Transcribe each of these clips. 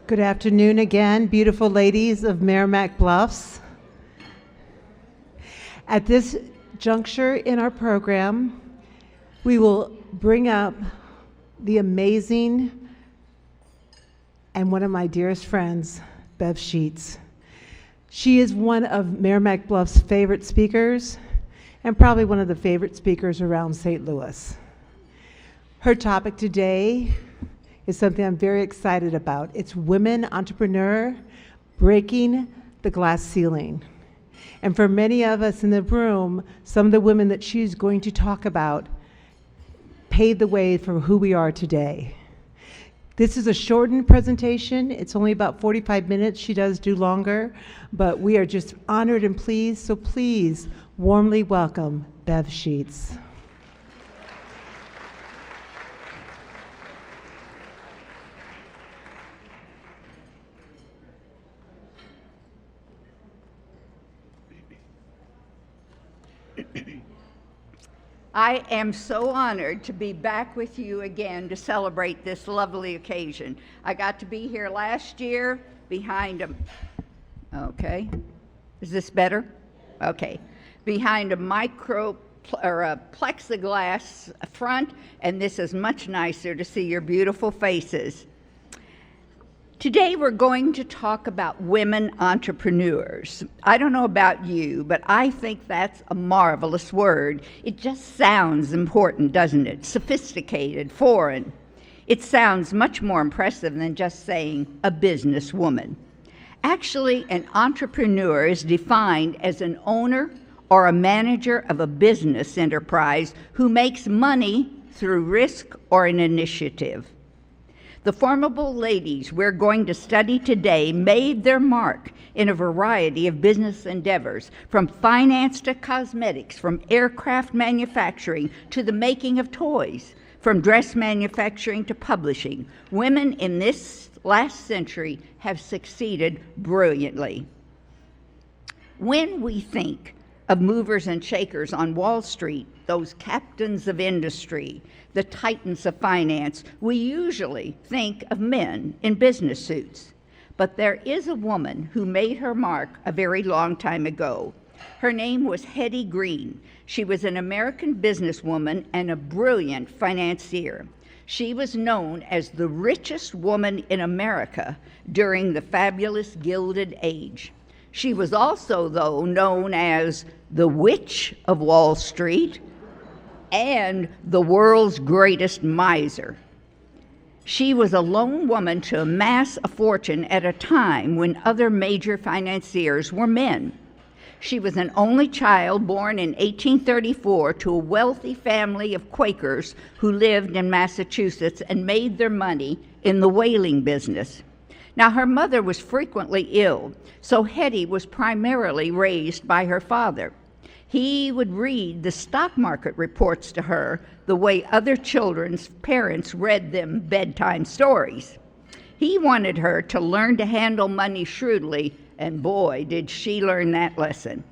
Good afternoon again, beautiful ladies of Meramec Bluffs. At this juncture in our program, we will bring up the amazing and one of my dearest friends, Bev Schuetz. She is one of Meramec Bluffs' favorite speakers and probably one of the favorite speakers around St. Louis. Her topic today is something I'm very excited about. It's women entrepreneur breaking the glass ceiling. And for many of us in the room, some of the women that she's going to talk about paved the way for who we are today. This is a shortened presentation. It's only about 45 minutes. She does do longer, but we are just honored and pleased. So please warmly welcome Bev Schuetz. I am so honored to be back with you again to celebrate this lovely occasion. I got to be here last year behind a, okay, is this better? Okay, behind a plexiglass front, and this is much nicer to see your beautiful faces. Today we're going to talk about women entrepreneurs. I don't know about you, but I think that's a marvelous word. It just sounds important, doesn't it? Sophisticated, foreign. It sounds much more impressive than just saying a businesswoman. Actually, an entrepreneur is defined as an owner or a manager of a business enterprise who makes money through risk or an initiative. The formidable ladies we're going to study today made their mark in a variety of business endeavors, from finance to cosmetics, from aircraft manufacturing to the making of toys, from dress manufacturing to publishing. Women in this last century have succeeded brilliantly. When we think of movers and shakers on Wall Street, those captains of industry, the titans of finance, we usually think of men in business suits. But there is a woman who made her mark a very long time ago. Her name was Hetty Green. She was an American businesswoman and a brilliant financier. She was known as the richest woman in America during the fabulous Gilded Age. She was also, though, known as the Witch of Wall Street and the world's greatest miser. She was a lone woman to amass a fortune at a time when other major financiers were men. She was an only child born in 1834 to a wealthy family of Quakers who lived in Massachusetts and made their money in the whaling business. Now, her mother was frequently ill, so Hetty was primarily raised by her father. He would read the stock market reports to her the way other children's parents read them bedtime stories. He wanted her to learn to handle money shrewdly, and boy, did she learn that lesson.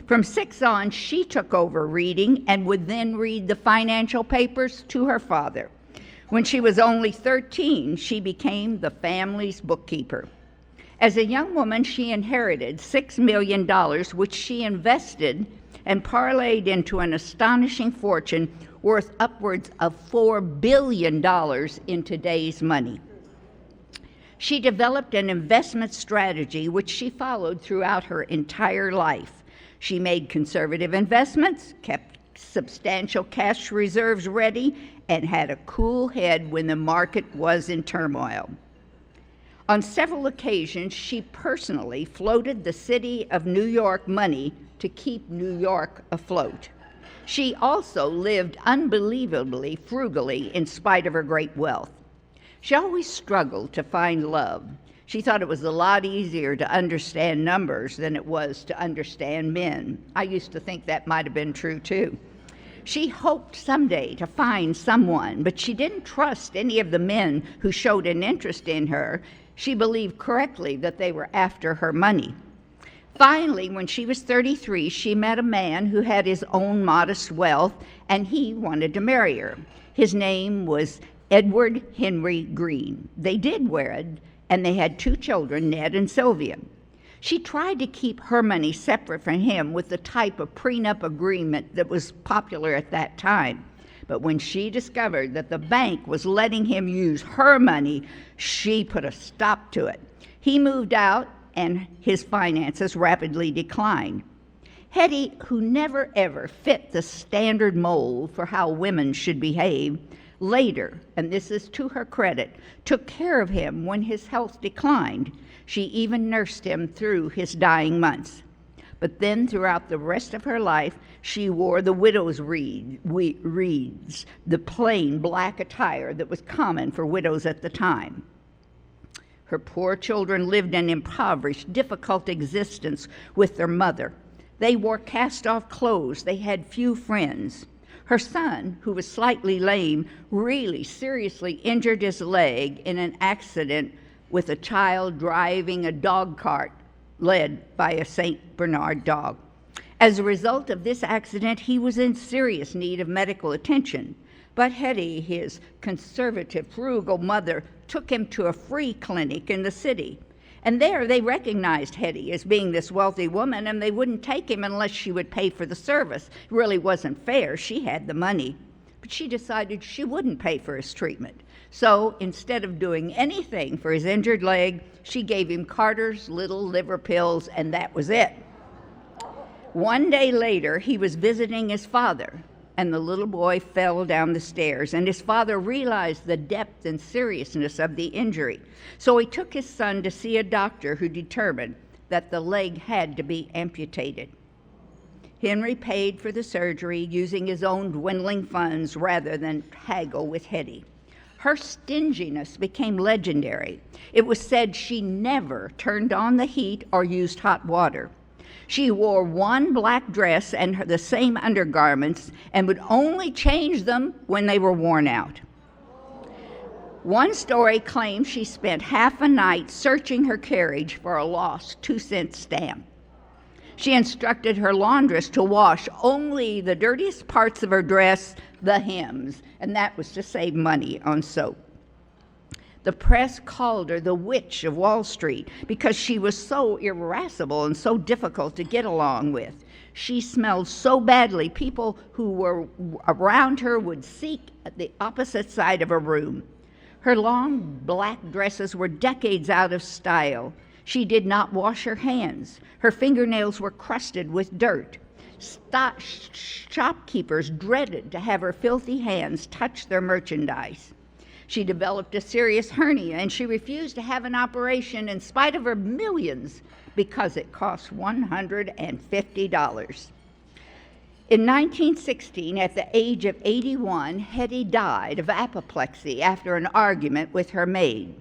From 6 on, she took over reading and would then read the financial papers to her father. When she was only 13, she became the family's bookkeeper. As a young woman, she inherited $6 million, which she invested and parlayed into an astonishing fortune worth upwards of $4 billion in today's money. She developed an investment strategy which she followed throughout her entire life. She made conservative investments, kept substantial cash reserves ready, and had a cool head when the market was in turmoil. On several occasions, she personally floated the city of New York money to keep New York afloat. She also lived unbelievably frugally in spite of her great wealth. She always struggled to find love. She thought it was a lot easier to understand numbers than it was to understand men. I used to think that might have been true too. She hoped someday to find someone, but she didn't trust any of the men who showed an interest in her. She believed correctly that they were after her money. Finally, when she was 33, she met a man who had his own modest wealth, and he wanted to marry her. His name was Edward Henry Green. They did wed and they had 2 children, Ned and Sylvia. She tried to keep her money separate from him with the type of prenup agreement that was popular at that time. But when she discovered that the bank was letting him use her money, she put a stop to it. He moved out, and his finances rapidly declined. Hetty, who never ever fit the standard mold for how women should behave, later, and this is to her credit, took care of him when his health declined. She even nursed him through his dying months. But then, throughout the rest of her life, she wore the widow's wreaths, the plain black attire that was common for widows at the time. Her poor children lived an impoverished, difficult existence with their mother. They wore cast-off clothes. They had few friends. Her son, who was slightly lame, really seriously injured his leg in an accident with a child driving a dog cart led by a St. Bernard dog. As a result of this accident, he was in serious need of medical attention. But Hetty, his conservative, frugal mother, took him to a free clinic in the city. And there they recognized Hetty as being this wealthy woman, and they wouldn't take him unless she would pay for the service. It really wasn't fair. She had the money. But she decided she wouldn't pay for his treatment. So instead of doing anything for his injured leg, she gave him Carter's little liver pills, and that was it. One day later, he was visiting his father, and the little boy fell down the stairs, and his father realized the depth and seriousness of the injury. So he took his son to see a doctor who determined that the leg had to be amputated. Henry paid for the surgery using his own dwindling funds rather than haggle with Hetty. Her stinginess became legendary. It was said she never turned on the heat or used hot water. She wore one black dress and the same undergarments and would only change them when they were worn out. One story claims she spent half a night searching her carriage for a lost 2-cent stamp. She instructed her laundress to wash only the dirtiest parts of her dress, the hems, and that was to save money on soap. The press called her the Witch of Wall Street because she was so irascible and so difficult to get along with. She smelled so badly, people who were around her would seek at the opposite side of her room. Her long black dresses were decades out of style. She did not wash her hands. Her fingernails were crusted with dirt. Shopkeepers dreaded to have her filthy hands touch their merchandise. She developed a serious hernia, and she refused to have an operation in spite of her millions because it cost $150. In 1916, at the age of 81, Hetty died of apoplexy after an argument with her maid.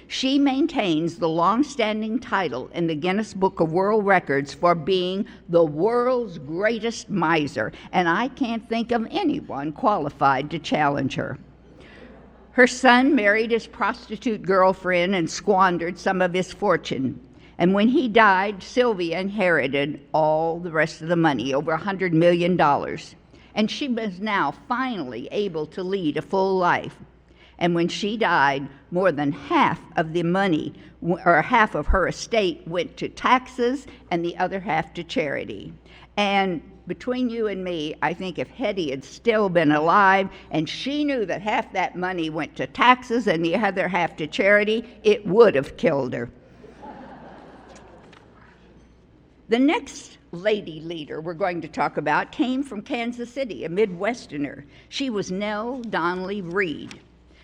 She maintains the long-standing title in the Guinness Book of World Records for being the world's greatest miser, and I can't think of anyone qualified to challenge her. Her son married his prostitute girlfriend and squandered some of his fortune. And when he died, Sylvia inherited all the rest of the money, over $100 million. And she was now finally able to lead a full life. And when she died, more than half of the money, or half of her estate, went to taxes and the other half to charity. And between you and me, I think if Hetty had still been alive and she knew that half that money went to taxes and the other half to charity, it would have killed her. The next lady leader we're going to talk about came from Kansas City, a Midwesterner. She was Nell Donnelly Reed.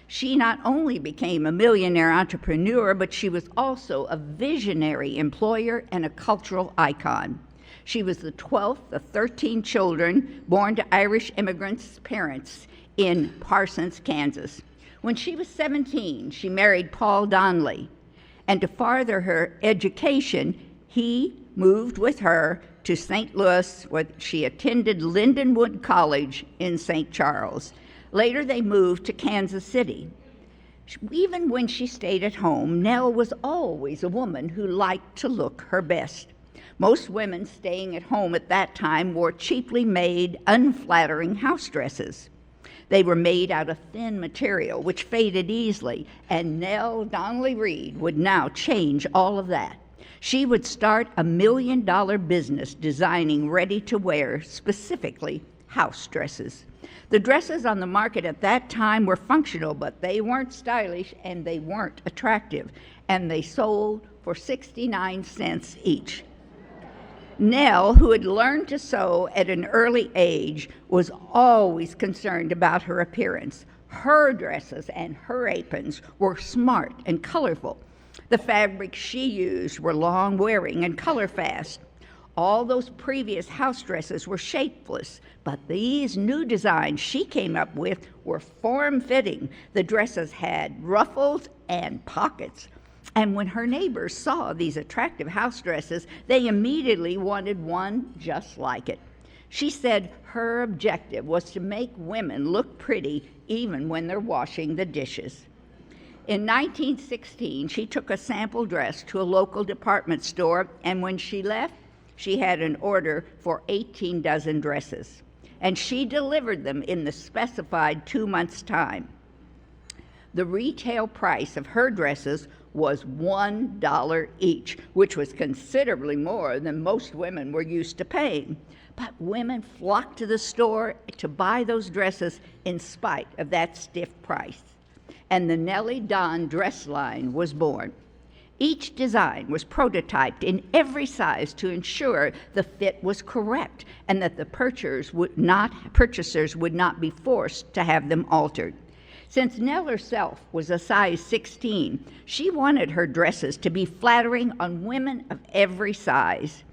She not only became a millionaire entrepreneur, but she was also a visionary employer and a cultural icon. She was the 12th of 13 children born to Irish immigrants' parents in Parsons, Kansas. When she was 17, she married Paul Donnelly, and to further her education, he moved with her to St. Louis, where she attended Lindenwood College in St. Charles. Later, they moved to Kansas City. Even when she stayed at home, Nell was always a woman who liked to look her best. Most women staying at home at that time wore cheaply made, unflattering house dresses. They were made out of thin material, which faded easily, and Nell Donnelly Reed would now change all of that. She would start a $1 million business designing ready-to-wear, specifically house dresses. The dresses on the market at that time were functional, but they weren't stylish and they weren't attractive, and they sold for 69 cents each. Nell, who had learned to sew at an early age, was always concerned about her appearance. Her dresses and her aprons were smart and colorful. The fabrics she used were long-wearing and color-fast. All those previous house dresses were shapeless, but these new designs she came up with were form-fitting. The dresses had ruffles and pockets. And when her neighbors saw these attractive house dresses, they immediately wanted one just like it. She said her objective was to make women look pretty even when they're washing the dishes. In 1916, she took a sample dress to a local department store, and when she left, she had an order for 18 dozen dresses, and she delivered them in the specified 2 months' time. The retail price of her dresses was $1 each, which was considerably more than most women were used to paying. But women flocked to the store to buy those dresses in spite of that stiff price. And the Nellie Don dress line was born. Each design was prototyped in every size to ensure the fit was correct and that the purchasers would not be forced to have them altered. Since Nell herself was a size 16, she wanted her dresses to be flattering on women of every size.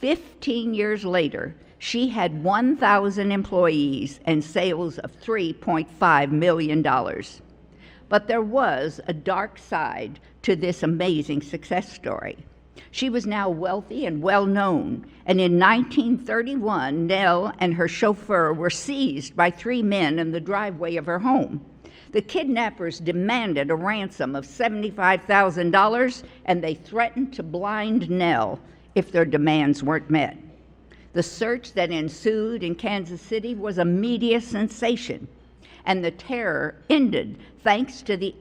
15 years later, she had 1,000 employees and sales of $3.5 million. But there was a dark side to this amazing success story. She was now wealthy and well-known, and in 1931, Nell and her chauffeur were seized by 3 men in the driveway of her home. The kidnappers demanded a ransom of $75,000, and they threatened to blind Nell if their demands weren't met. The search that ensued in Kansas City was a media sensation, and the terror ended thanks to the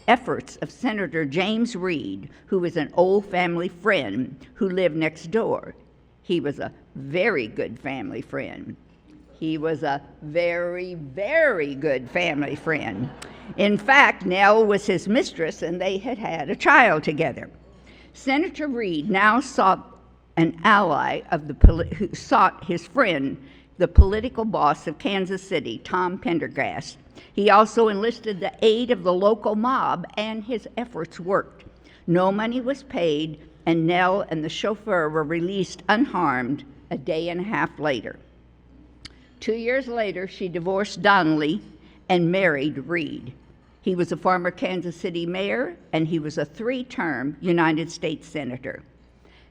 efforts of Senator James Reed, who was an old family friend who lived next door. He was a very good family friend. He was a very, very good family friend. In fact, Nell was his mistress, and they had had a child together. Senator Reed now sought an ally of who sought his friend, the political boss of Kansas City, Tom Pendergast. He also enlisted the aid of the local mob, and his efforts worked. No money was paid, and Nell and the chauffeur were released unharmed a day and a half later. 2 years later, she divorced Donnelly and married Reed. He was a former Kansas City mayor, and he was a 3-term United States senator.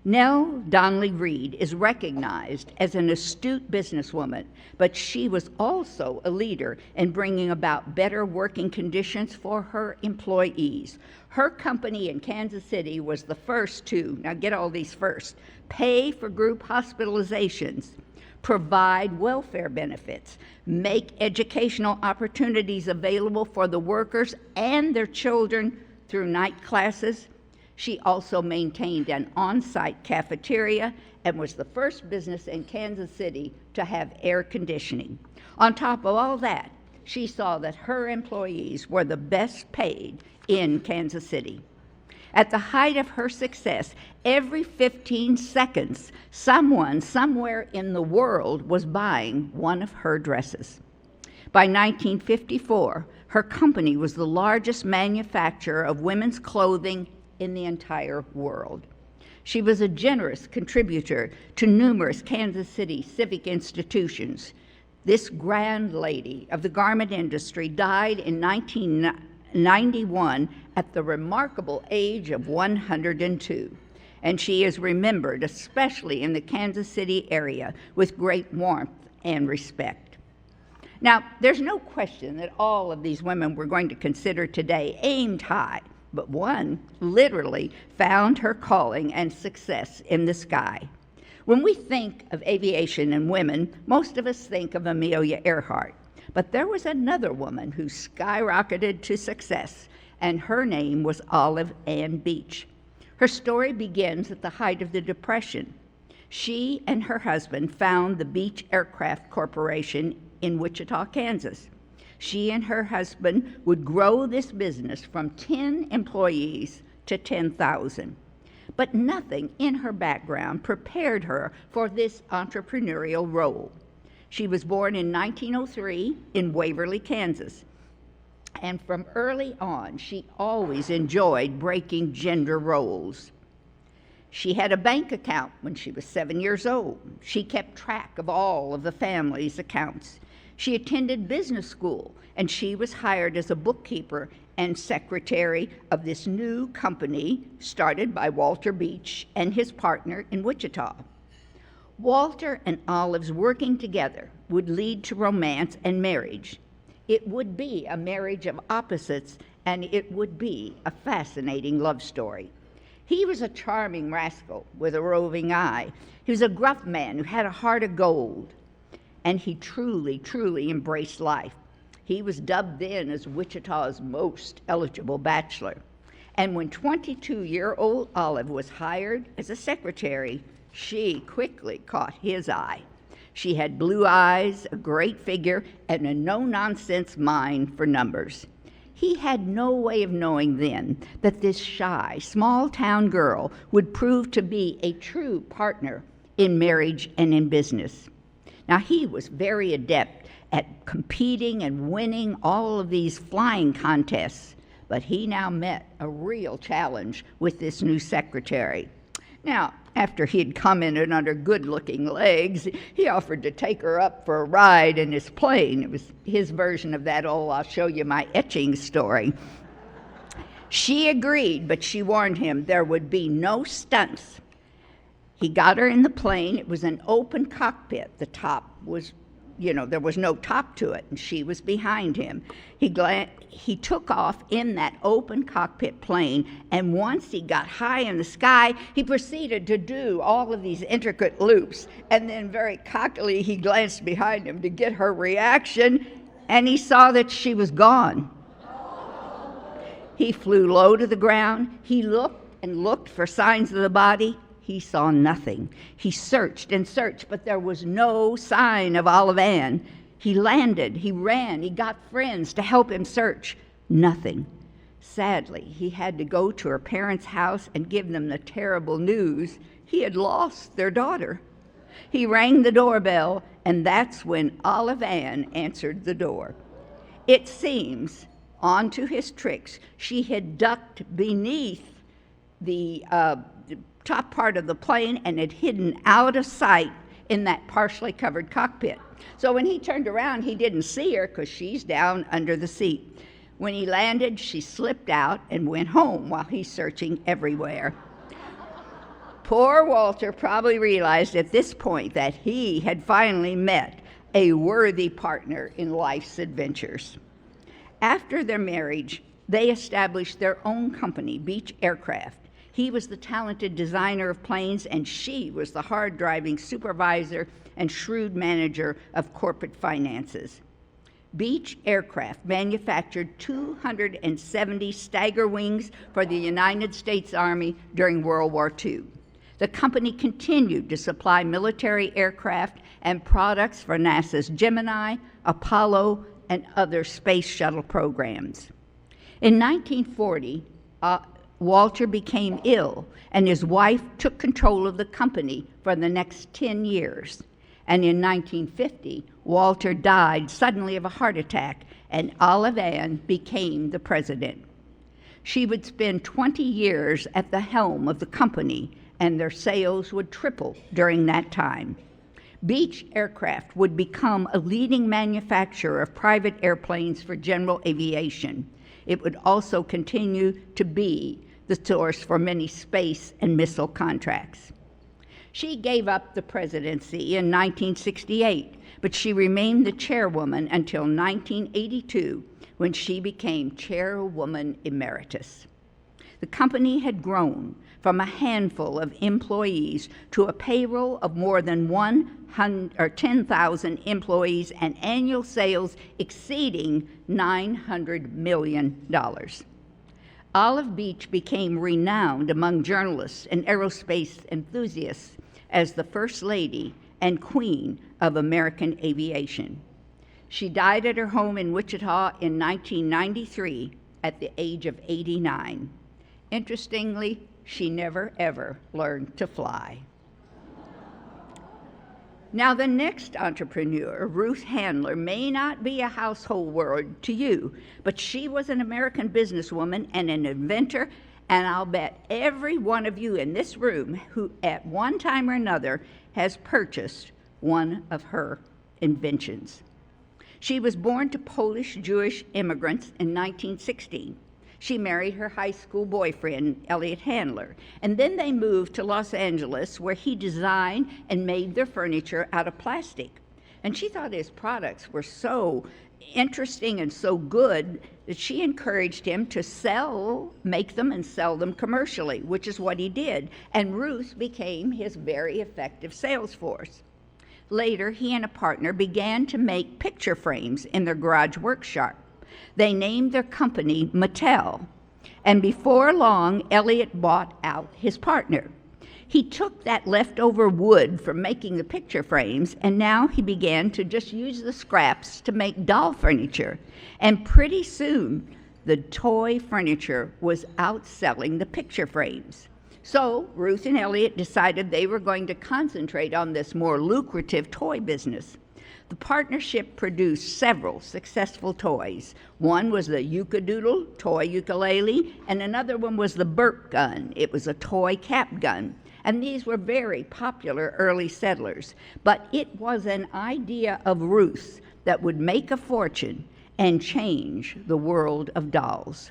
Nell Donnelly Reed is recognized as an astute businesswoman, but she was also a leader in bringing about better working conditions for her employees. Her company in Kansas City was the first to, now get all these first, pay for group hospitalizations, provide welfare benefits, make educational opportunities available for the workers and their children through night classes. She also maintained an on-site cafeteria and was the first business in Kansas City to have air conditioning. On top of all that, she saw that her employees were the best paid in Kansas City. At the height of her success, every 15 seconds, someone somewhere in the world was buying one of her dresses. By 1954, her company was the largest manufacturer of women's clothing in the entire world. She was a generous contributor to numerous Kansas City civic institutions. This grand lady of the garment industry died in 1991 at the remarkable age of 102, and she is remembered, especially in the Kansas City area, with great warmth and respect. Now, there's no question that all of these women we're going to consider today aimed high, but one literally found her calling and success in the sky. When we think of aviation and women, most of us think of Amelia Earhart. But there was another woman who skyrocketed to success, and her name was Olive Ann Beach. Her story begins at the height of the Depression. She and her husband found the Beach Aircraft Corporation in Wichita, Kansas. She and her husband would grow this business from 10 employees to 10,000. But nothing in her background prepared her for this entrepreneurial role. She was born in 1903 in Waverly, Kansas. And from early on, she always enjoyed breaking gender roles. She had a bank account when she was 7 years old. She kept track of all of the family's accounts. She attended business school, and she was hired as a bookkeeper and secretary of this new company started by Walter Beach and his partner in Wichita. Walter and Olive's working together would lead to romance and marriage. It would be a marriage of opposites, and it would be a fascinating love story. He was a charming rascal with a roving eye. He was a gruff man who had a heart of gold, and he truly, truly embraced life. He was dubbed then as Wichita's most eligible bachelor. And when 22-year-old Olive was hired as a secretary, she quickly caught his eye. She had blue eyes, a great figure, and a no-nonsense mind for numbers. He had no way of knowing then that this shy, small-town girl would prove to be a true partner in marriage and in business. Now, he was very adept at competing and winning all of these flying contests, but he now met a real challenge with this new secretary. Now, after he had commented on her good-looking legs, he offered to take her up for a ride in his plane. It was his version of that old "I'll show you my etching" story. She agreed, but she warned him there would be no stunts. He got her in the plane. It was an open cockpit. The top was, there was no top to it, and she was behind him. He took off in that open cockpit plane, and once he got high in the sky, he proceeded to do all of these intricate loops, and then very cockily he glanced behind him to get her reaction, and he saw that she was gone. He flew low to the ground. He looked and looked for signs of the body. He saw nothing. He searched and searched, but there was no sign of Olive Ann. He landed, he ran, he got friends to help him search. Nothing. Sadly, he had to go to her parents' house and give them the terrible news. He had lost their daughter. He rang the doorbell, and that's when Olive Ann answered the door. It seems, on to his tricks, she had ducked beneath the top part of the plane and had hidden out of sight in that partially covered cockpit. So when he turned around, he didn't see her because she's down under the seat. When he landed, she slipped out and went home while he's searching everywhere. Poor Walter probably realized at this point that he had finally met a worthy partner in life's adventures. After their marriage, they established their own company, Beach Aircraft. He was the talented designer of planes, and she was the hard-driving supervisor and shrewd manager of corporate finances. Beach Aircraft manufactured 270 Stagger wings for the United States Army during World War II. The company continued to supply military aircraft and products for NASA's Gemini, Apollo, and other space shuttle programs. In 1940, Walter became ill, and his wife took control of the company for the next 10 years. And in 1950, Walter died suddenly of a heart attack, and Olive Ann became the president. She would spend 20 years at the helm of the company, and their sales would triple during that time. Beach Aircraft would become a leading manufacturer of private airplanes for general aviation. It would also continue to be the source for many space and missile contracts. She gave up the presidency in 1968, but she remained the chairwoman until 1982, when she became chairwoman emeritus. The company had grown from a handful of employees to a payroll of more than 10,000 employees and annual sales exceeding $900 million. Olive Beach became renowned among journalists and aerospace enthusiasts as the First Lady and Queen of American aviation. She died at her home in Wichita in 1993 at the age of 89. Interestingly, she never ever learned to fly. Now, the next entrepreneur, Ruth Handler, may not be a household word to you, but she was an American businesswoman and an inventor, and I'll bet every one of you in this room who at one time or another has purchased one of her inventions. She was born to Polish Jewish immigrants in 1916. She married her high school boyfriend, Elliot Handler, and then they moved to Los Angeles, where he designed and made their furniture out of plastic. And she thought his products were so interesting and so good that she encouraged him to make them and sell them commercially, which is what he did. And Ruth became his very effective sales force. Later, he and a partner began to make picture frames in their garage workshop. They named their company Mattel, and before long, Elliot bought out his partner. He took that leftover wood from making the picture frames, and now he began to just use the scraps to make doll furniture. And pretty soon, the toy furniture was outselling the picture frames. So Ruth and Elliot decided they were going to concentrate on this more lucrative toy business. The partnership produced several successful toys. One was the Yukadoodle toy ukulele, and another one was the Burt gun. It was a toy cap gun. And these were very popular early settlers. But it was an idea of Ruth's that would make a fortune and change the world of dolls.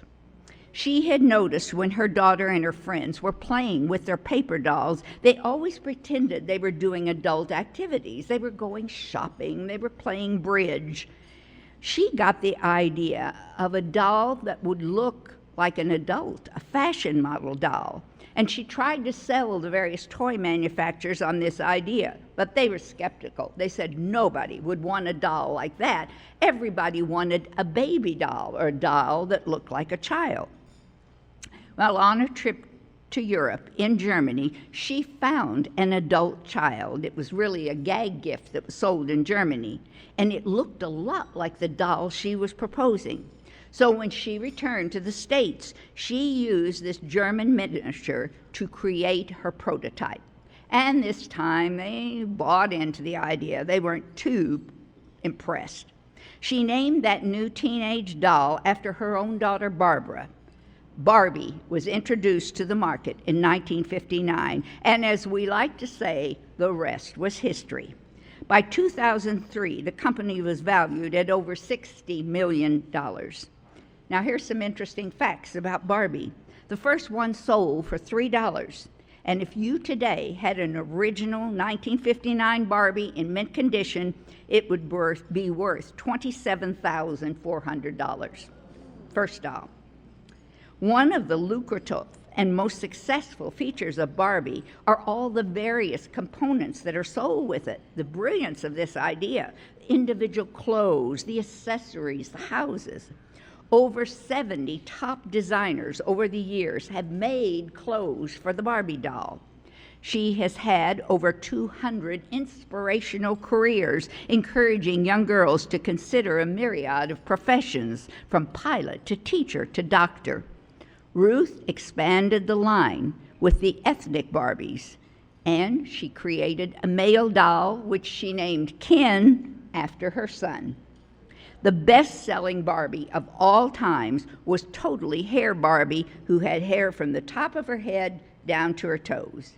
She had noticed when her daughter and her friends were playing with their paper dolls, they always pretended they were doing adult activities. They were going shopping, they were playing bridge. She got the idea of a doll that would look like an adult, a fashion model doll. And she tried to sell the various toy manufacturers on this idea, but they were skeptical. They said nobody would want a doll like that. Everybody wanted a baby doll or a doll that looked like a child. Well, on a trip to Europe in Germany, she found an adult child. It was really a gag gift that was sold in Germany, and it looked a lot like the doll she was proposing. So when she returned to the States, she used this German miniature to create her prototype. And this time they bought into the idea. They weren't too impressed. She named that new teenage doll after her own daughter, Barbara. Barbie was introduced to the market in 1959, and as we like to say, the rest was history. By 2003, the company was valued at over $60 million. Now, here's some interesting facts about Barbie. The first one sold for $3, and if you today had an original 1959 Barbie in mint condition, it would be worth $27,400. First doll. One of the lucrative and most successful features of Barbie are all the various components that are sold with it. The brilliance of this idea, individual clothes, the accessories, the houses. Over 70 top designers over the years have made clothes for the Barbie doll. She has had over 200 inspirational careers, encouraging young girls to consider a myriad of professions, from pilot to teacher to doctor. Ruth expanded the line with the ethnic Barbies, and she created a male doll, which she named Ken after her son. The best-selling Barbie of all times was Totally Hair Barbie, who had hair from the top of her head down to her toes.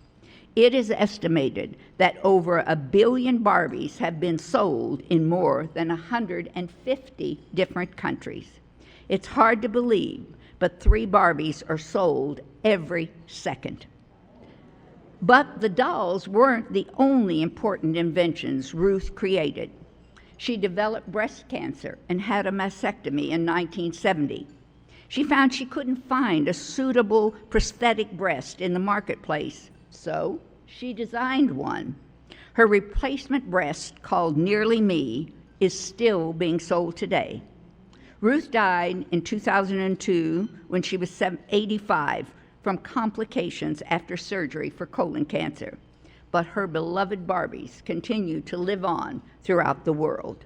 It is estimated that over 1 billion Barbies have been sold in more than 150 different countries. It's hard to believe, but 3 Barbies are sold every second. But the dolls weren't the only important inventions Ruth created. She developed breast cancer and had a mastectomy in 1970. She found she couldn't find a suitable prosthetic breast in the marketplace, so she designed one. Her replacement breast, called Nearly Me, is still being sold today. Ruth died in 2002 when she was 85 from complications after surgery for colon cancer. But her beloved Barbies continue to live on throughout the world.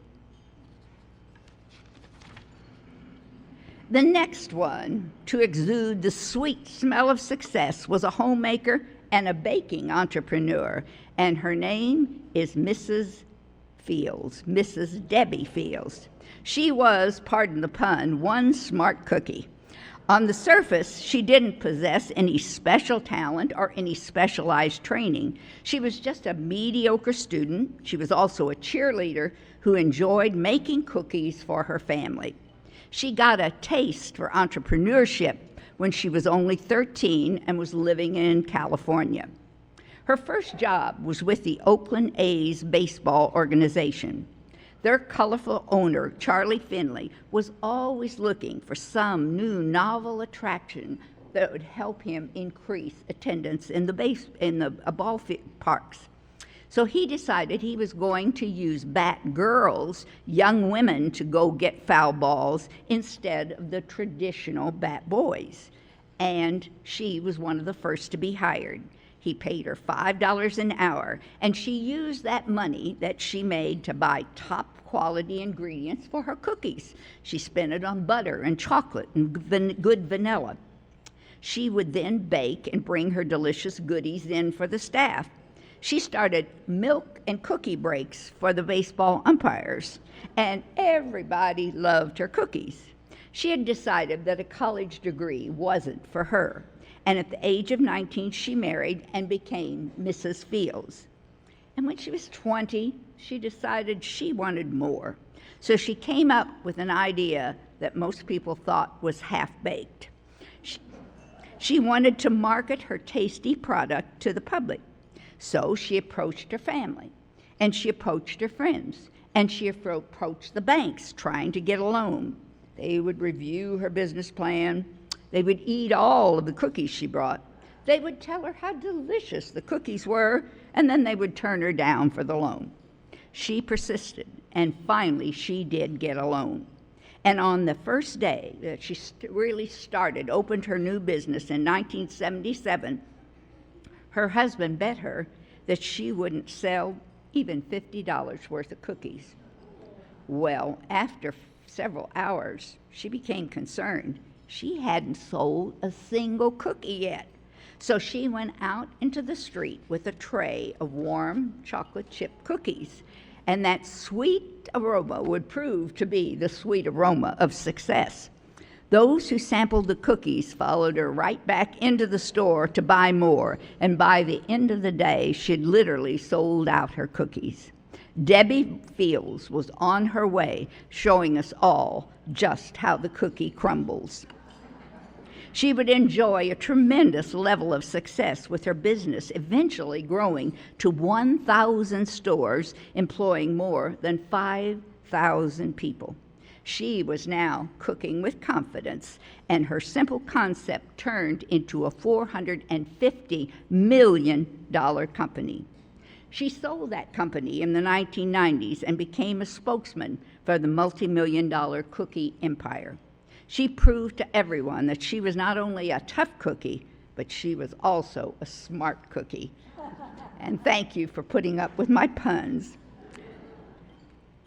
The next one to exude the sweet smell of success was a homemaker and a baking entrepreneur, and her name is Mrs. Fields, Mrs. Debbie Fields. She was, pardon the pun, one smart cookie. On the surface, she didn't possess any special talent or any specialized training. She was just a mediocre student. She was also a cheerleader who enjoyed making cookies for her family. She got a taste for entrepreneurship when she was only 13 and was living in California. Her first job was with the Oakland A's baseball organization. Their colorful owner, Charlie Finley, was always looking for some new novel attraction that would help him increase attendance in the parks. So he decided he was going to use bat girls, young women, to go get foul balls instead of the traditional bat boys. And she was one of the first to be hired. He paid her $5 an hour, and she used that money that she made to buy top quality ingredients for her cookies. She spent it on butter and chocolate and good vanilla. She would then bake and bring her delicious goodies in for the staff. She started milk and cookie breaks for the baseball umpires, and everybody loved her cookies. She had decided that a college degree wasn't for her, and at the age of 19, she married and became Mrs. Fields. And when she was 20, she decided she wanted more. So she came up with an idea that most people thought was half-baked. She wanted to market her tasty product to the public. So she approached her family, and she approached her friends, and she approached the banks trying to get a loan. They would review her business plan. They would eat all of the cookies she brought. They would tell her how delicious the cookies were, and then they would turn her down for the loan. She persisted, and finally she did get a loan. And on the first day that she really opened her new business in 1977, her husband bet her that she wouldn't sell even $50 worth of cookies. Well, after several hours, she became concerned. She hadn't sold a single cookie yet. So she went out into the street with a tray of warm chocolate chip cookies, and that sweet aroma would prove to be the sweet aroma of success. Those who sampled the cookies followed her right back into the store to buy more, and by the end of the day, she'd literally sold out her cookies. Debbie Fields was on her way, showing us all just how the cookie crumbles. She would enjoy a tremendous level of success with her business, eventually growing to 1,000 stores, employing more than 5,000 people. She was now cooking with confidence, and her simple concept turned into a $450 million company. She sold that company in the 1990s and became a spokesman for the multi-million-dollar cookie empire. She proved to everyone that she was not only a tough cookie, but she was also a smart cookie. And thank you for putting up with my puns.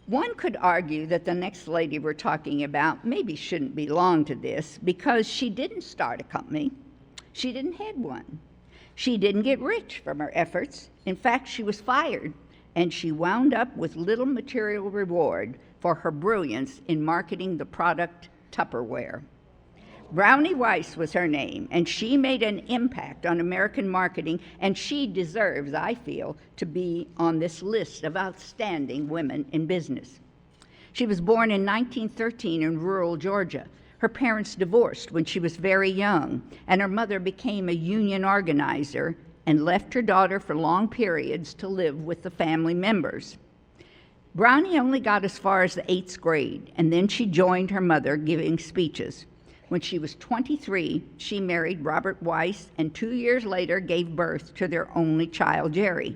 One could argue that the next lady we're talking about maybe shouldn't belong to this because she didn't start a company. She didn't head one. She didn't get rich from her efforts. In fact, she was fired, and she wound up with little material reward for her brilliance in marketing the product Tupperware. Brownie Weiss was her name, and she made an impact on American marketing, and she deserves, I feel, to be on this list of outstanding women in business. She was born in 1913 in rural Georgia. Her parents divorced when she was very young, and her mother became a union organizer and left her daughter for long periods to live with the family members. Brownie only got as far as the 8th grade, and then she joined her mother giving speeches. When she was 23, she married Robert Weiss and 2 years later gave birth to their only child, Jerry.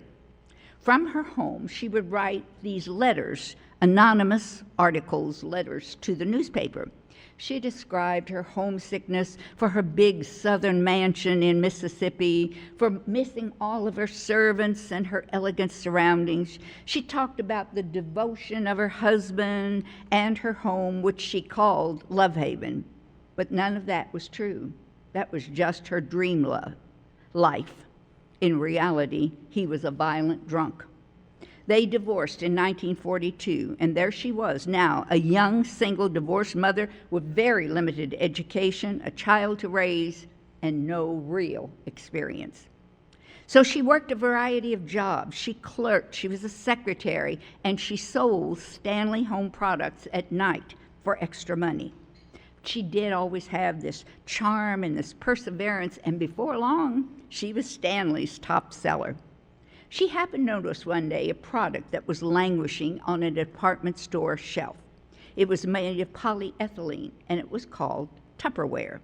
From her home, she would write these letters, anonymous articles, letters to the newspaper. She described her homesickness for her big southern mansion in Mississippi, for missing all of her servants and her elegant surroundings. She talked about the devotion of her husband and her home, which she called Love Haven. But none of that was true. That was just her dream life. In reality, he was a violent drunk. They divorced in 1942, and there she was now, a young, single, divorced mother with very limited education, a child to raise, and no real experience. So she worked a variety of jobs. She clerked, she was a secretary, and she sold Stanley home products at night for extra money. She did always have this charm and this perseverance, and before long, she was Stanley's top seller. She happened to notice one day a product that was languishing on a department store shelf. It was made of polyethylene, and it was called Tupperware.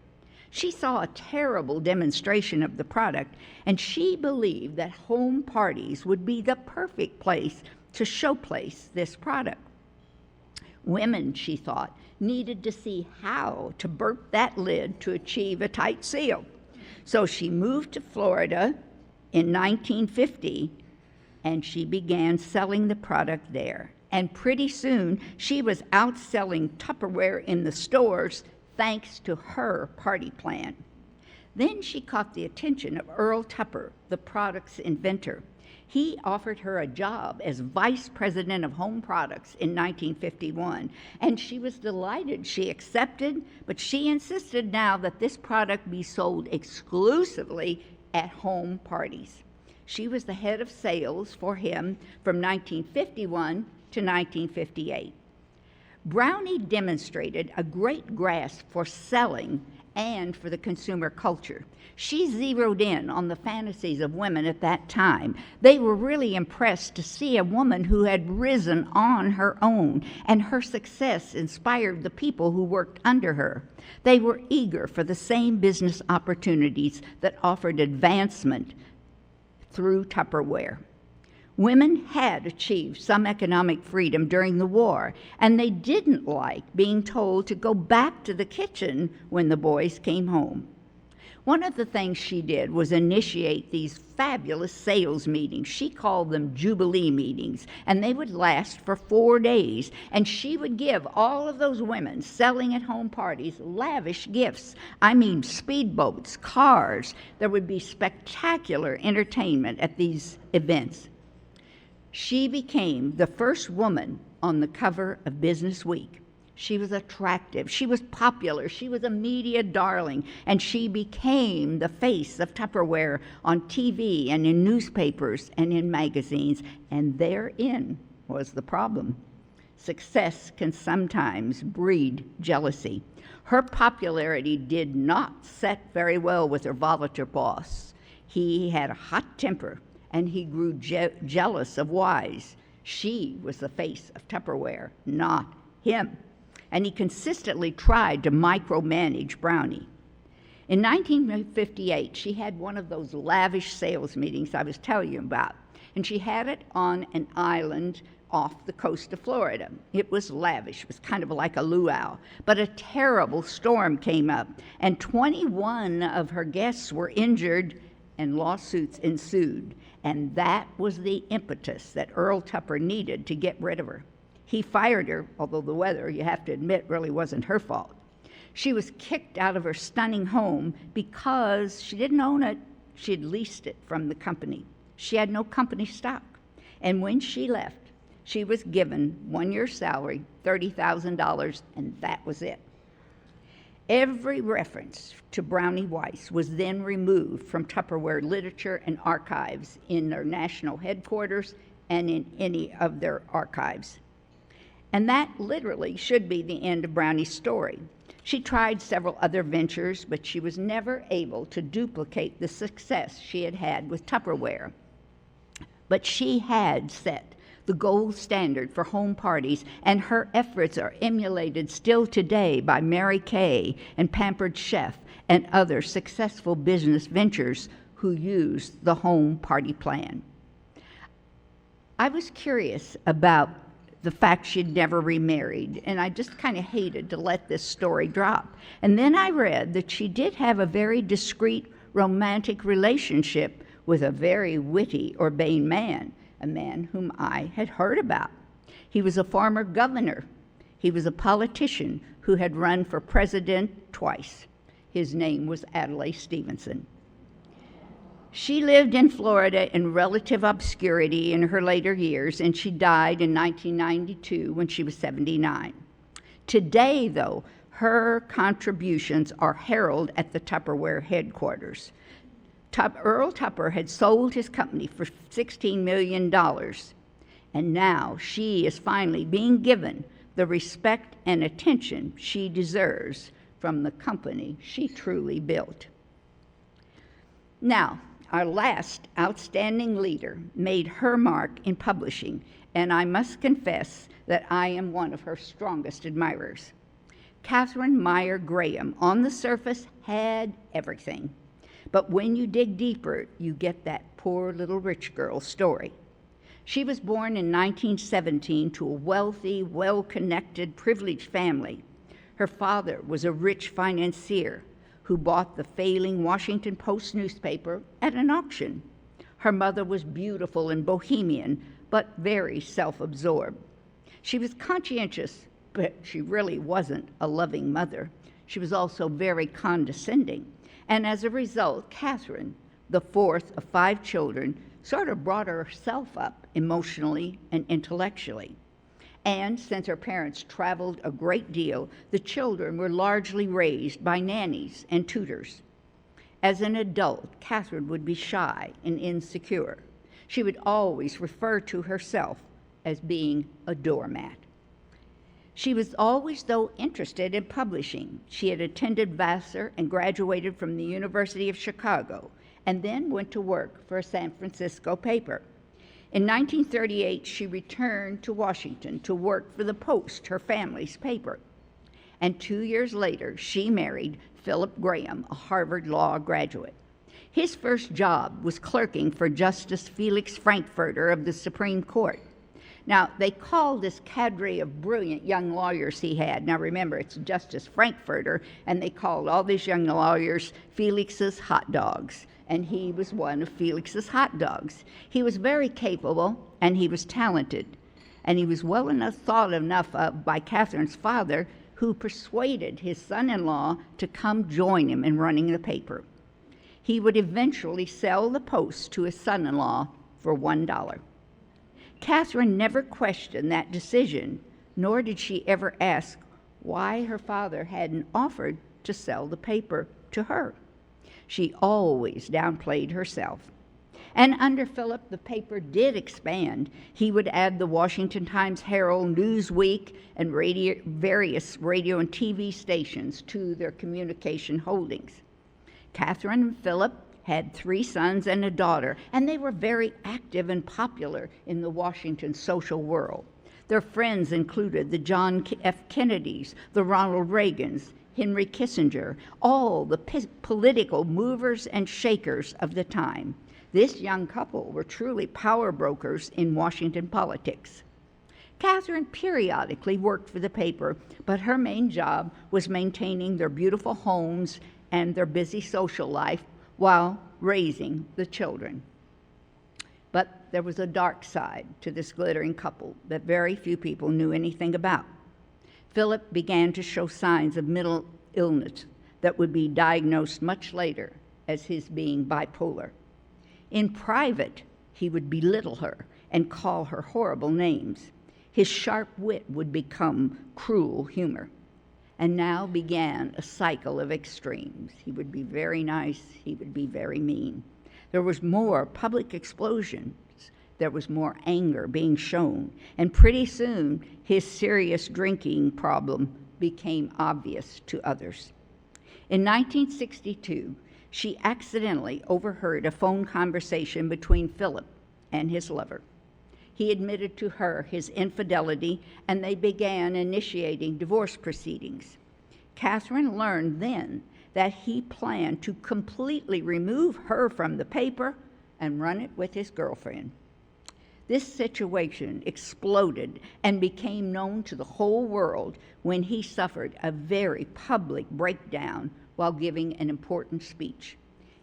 She saw a terrible demonstration of the product, and she believed that home parties would be the perfect place to showplace this product. Women, she thought, needed to see how to burp that lid to achieve a tight seal. So she moved to Florida in 1950, and she began selling the product there. And pretty soon, she was outselling Tupperware in the stores thanks to her party plan. Then she caught the attention of Earl Tupper, the product's inventor. He offered her a job as vice president of home products in 1951, and she was delighted. She accepted, but she insisted now that this product be sold exclusively at home parties. She was the head of sales for him from 1951 to 1958. Brownie demonstrated a great grasp for selling and for the consumer culture. She zeroed in on the fantasies of women at that time. They were really impressed to see a woman who had risen on her own, and her success inspired the people who worked under her. They were eager for the same business opportunities that offered advancement through Tupperware. Women had achieved some economic freedom during the war, and they didn't like being told to go back to the kitchen when the boys came home. One of the things she did was initiate these fabulous sales meetings. She called them Jubilee meetings, and they would last for 4 days. And she would give all of those women selling at home parties lavish gifts. I mean, speedboats, cars. There would be spectacular entertainment at these events. She became the first woman on the cover of Business Week. She was attractive, she was popular, she was a media darling, and she became the face of Tupperware on TV and in newspapers and in magazines, and therein was the problem. Success can sometimes breed jealousy. Her popularity did not set very well with her volatile boss. He had a hot temper, and he grew jealous of Wise. She was the face of Tupperware, not him. And he consistently tried to micromanage Brownie. In 1958, she had one of those lavish sales meetings I was telling you about, and she had it on an island off the coast of Florida. It was lavish. It was kind of like a luau. But a terrible storm came up, and 21 of her guests were injured, and lawsuits ensued. And that was the impetus that Earl Tupper needed to get rid of her. He fired her, although the weather, you have to admit, really wasn't her fault. She was kicked out of her stunning home because she didn't own it. She had leased it from the company. She had no company stock. And when she left, she was given 1 year's salary, $30,000, and that was it. Every reference to Brownie Weiss was then removed from Tupperware literature and archives in their national headquarters and in any of their archives. And that literally should be the end of Brownie's story. She tried several other ventures, but she was never able to duplicate the success she had had with Tupperware. But she had set the gold standard for home parties, and her efforts are emulated still today by Mary Kay and Pampered Chef and other successful business ventures who use the home party plan. I was curious about the fact she'd never remarried, and I just kind of hated to let this story drop. And then I read that she did have a very discreet romantic relationship with a very witty, urbane man, a man whom I had heard about. He was a former governor. He was a politician who had run for president twice. His name was Adlai Stevenson. She lived in Florida in relative obscurity in her later years, and she died in 1992 when she was 79. Today, though, her contributions are heralded at the Tupperware headquarters. Earl Tupper had sold his company for $16 million, and now she is finally being given the respect and attention she deserves from the company she truly built. Now, our last outstanding leader made her mark in publishing, and I must confess that I am one of her strongest admirers. Catherine Meyer Graham, on the surface, had everything. But when you dig deeper, you get that poor little rich girl story. She was born in 1917 to a wealthy, well-connected, privileged family. Her father was a rich financier who bought the failing Washington Post newspaper at an auction. Her mother was beautiful and bohemian, but very self-absorbed. She was conscientious, but she really wasn't a loving mother. She was also very condescending. And as a result, Catherine, the fourth of 5 children, sort of brought herself up emotionally and intellectually. And since her parents traveled a great deal, the children were largely raised by nannies and tutors. As an adult, Catherine would be shy and insecure. She would always refer to herself as being a doormat. She was always, though, interested in publishing. She had attended Vassar and graduated from the University of Chicago, and then went to work for a San Francisco paper. In 1938, she returned to Washington to work for the Post, her family's paper. And 2 years later, she married Philip Graham, a Harvard Law graduate. His first job was clerking for Justice Felix Frankfurter of the Supreme Court. Now, they called this cadre of brilliant young lawyers he had. Now, remember, it's Justice Frankfurter, and they called all these young lawyers Felix's hot dogs. And he was one of Felix's hot dogs. He was very capable, and he was talented. And he was well enough thought enough of by Catherine's father, who persuaded his son-in-law to come join him in running the paper. He would eventually sell the Post to his son-in-law for $1. Catherine never questioned that decision, nor did she ever ask why her father hadn't offered to sell the paper to her. She always downplayed herself. And under Philip, the paper did expand. He would add the Washington Times-Herald, Newsweek, and various radio and TV stations to their communication holdings. Catherine and Philip had 3 sons and a daughter, and they were very active and popular in the Washington social world. Their friends included the John F. Kennedys, the Ronald Reagans, Henry Kissinger, all the political movers and shakers of the time. This young couple were truly power brokers in Washington politics. Catherine periodically worked for the paper, but her main job was maintaining their beautiful homes and their busy social life while raising the children. But there was a dark side to this glittering couple that very few people knew anything about. Philip began to show signs of mental illness that would be diagnosed much later as his being bipolar. In private, he would belittle her and call her horrible names. His sharp wit would become cruel humor. And now began a cycle of extremes. He would be very nice, he would be very mean. There was more public explosions. There was more anger being shown. And pretty soon, his serious drinking problem became obvious to others. In 1962, she accidentally overheard a phone conversation between Philip and his lover. he admitted to her his infidelity, and they began initiating divorce proceedings. Catherine learned then that he planned to completely remove her from the paper and run it with his girlfriend. This situation exploded and became known to the whole world when he suffered a very public breakdown while giving an important speech.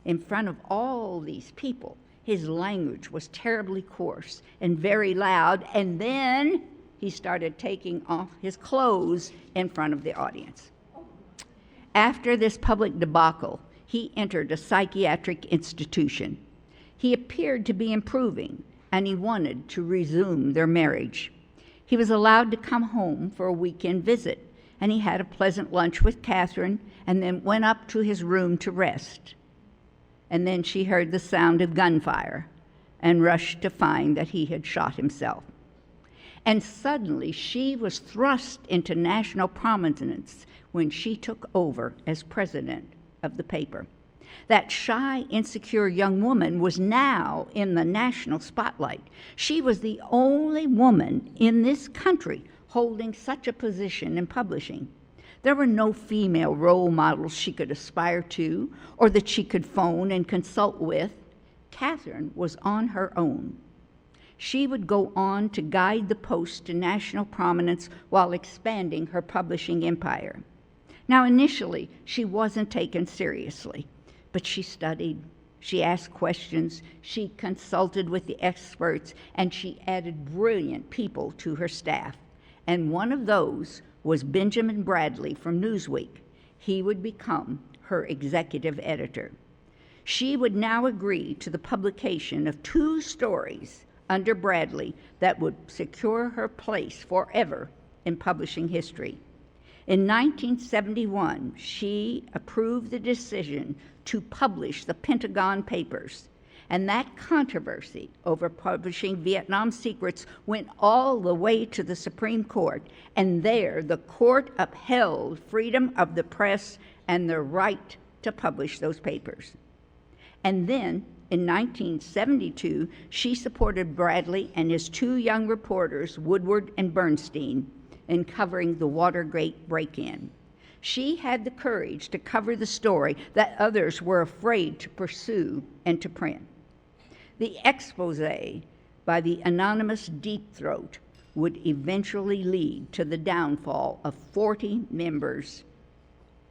In front of all these people, his language was terribly coarse and very loud, and then he started taking off his clothes in front of the audience. After this public debacle, he entered a psychiatric institution. He appeared to be improving, and he wanted to resume their marriage. He was allowed to come home for a weekend visit, and he had a pleasant lunch with Catherine and then went up to his room to rest. And then she heard the sound of gunfire and rushed to find that he had shot himself. And suddenly she was thrust into national prominence when she took over as president of the paper. That shy, insecure young woman was now in the national spotlight. She was the only woman in this country holding such a position in publishing. There were no female role models she could aspire to or that she could phone and consult with. Catherine was on her own. She would go on to guide the Post to national prominence while expanding her publishing empire. Now, initially, she wasn't taken seriously, but she studied, she asked questions, she consulted with the experts, and she added brilliant people to her staff. And one of those was Benjamin Bradley from Newsweek. He would become her executive editor. She would now agree to the publication of 2 stories under Bradley that would secure her place forever in publishing history. In 1971, she approved the decision to publish the Pentagon Papers, and that controversy over publishing Vietnam secrets went all the way to the Supreme Court, and there the court upheld freedom of the press and the right to publish those papers. And then, in 1972, she supported Bradley and his 2 young reporters, Woodward and Bernstein, in covering the Watergate break-in. She had the courage to cover the story that others were afraid to pursue and to print. The expose by the anonymous Deep Throat would eventually lead to the downfall of 40 members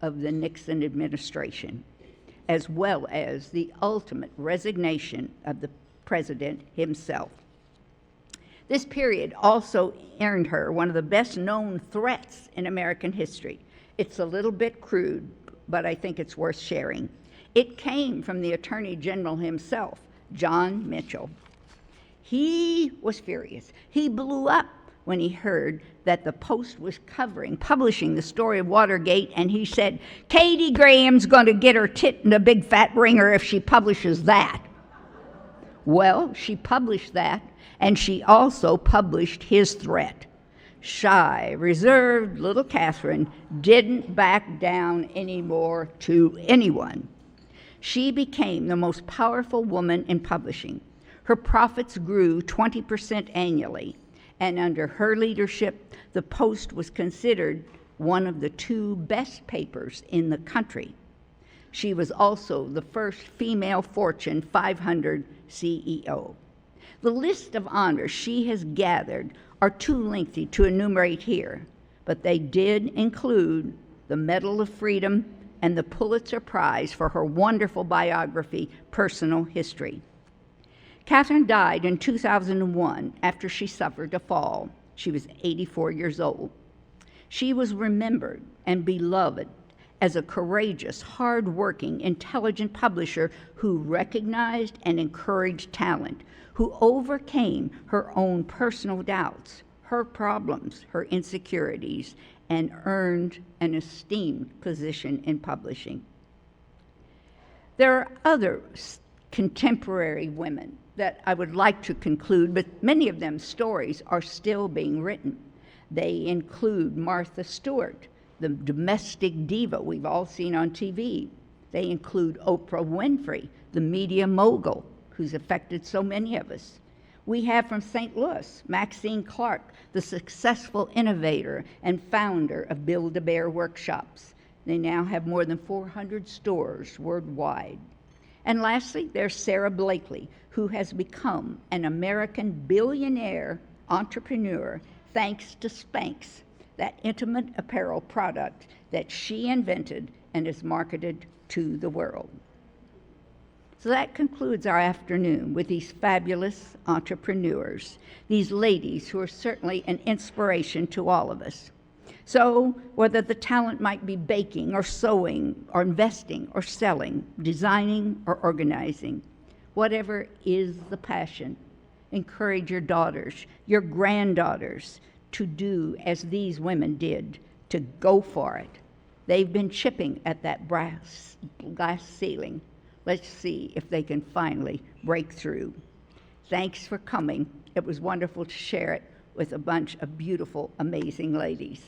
of the Nixon administration, as well as the ultimate resignation of the president himself. This period also earned her one of the best-known threats in American history. It's a little bit crude, but I think it's worth sharing. It came from the Attorney General himself, John Mitchell. He was furious. He blew up when he heard that the Post was publishing the story of Watergate, and he said, "Katie Graham's going to get her tit in a big fat ringer if she publishes that." Well, she published that, and she also published his threat. Shy, reserved little Catherine didn't back down anymore to anyone. She became the most powerful woman in publishing. Her profits grew 20% annually, and under her leadership, the Post was considered one of the 2 best papers in the country. She was also the first female Fortune 500 CEO. The list of honors she has gathered are too lengthy to enumerate here, but they did include the Medal of Freedom and the Pulitzer Prize for her wonderful biography, Personal History. Catherine died in 2001 after she suffered a fall. She was 84 years old. She was remembered and beloved as a courageous, hard-working, intelligent publisher who recognized and encouraged talent, who overcame her own personal doubts, her problems, her insecurities, and earned an esteemed position in publishing. There are other contemporary women that I would like to conclude, but many of them stories are still being written. They include Martha Stewart, the domestic diva we've all seen on TV. They include Oprah Winfrey, the media mogul who's affected so many of us. We have from St. Louis, Maxine Clark, the successful innovator and founder of Build-A-Bear Workshops. They now have more than 400 stores worldwide. And lastly, there's Sarah Blakely, who has become an American billionaire entrepreneur thanks to Spanx, that intimate apparel product that she invented and is marketed to the world. So that concludes our afternoon with these fabulous entrepreneurs, these ladies who are certainly an inspiration to all of us. So whether the talent might be baking or sewing or investing or selling, designing or organizing, whatever is the passion, encourage your daughters, your granddaughters to do as these women did, to go for it. They've been chipping at that glass ceiling. Let's see if they can finally break through. Thanks for coming. It was wonderful to share it with a bunch of beautiful, amazing ladies.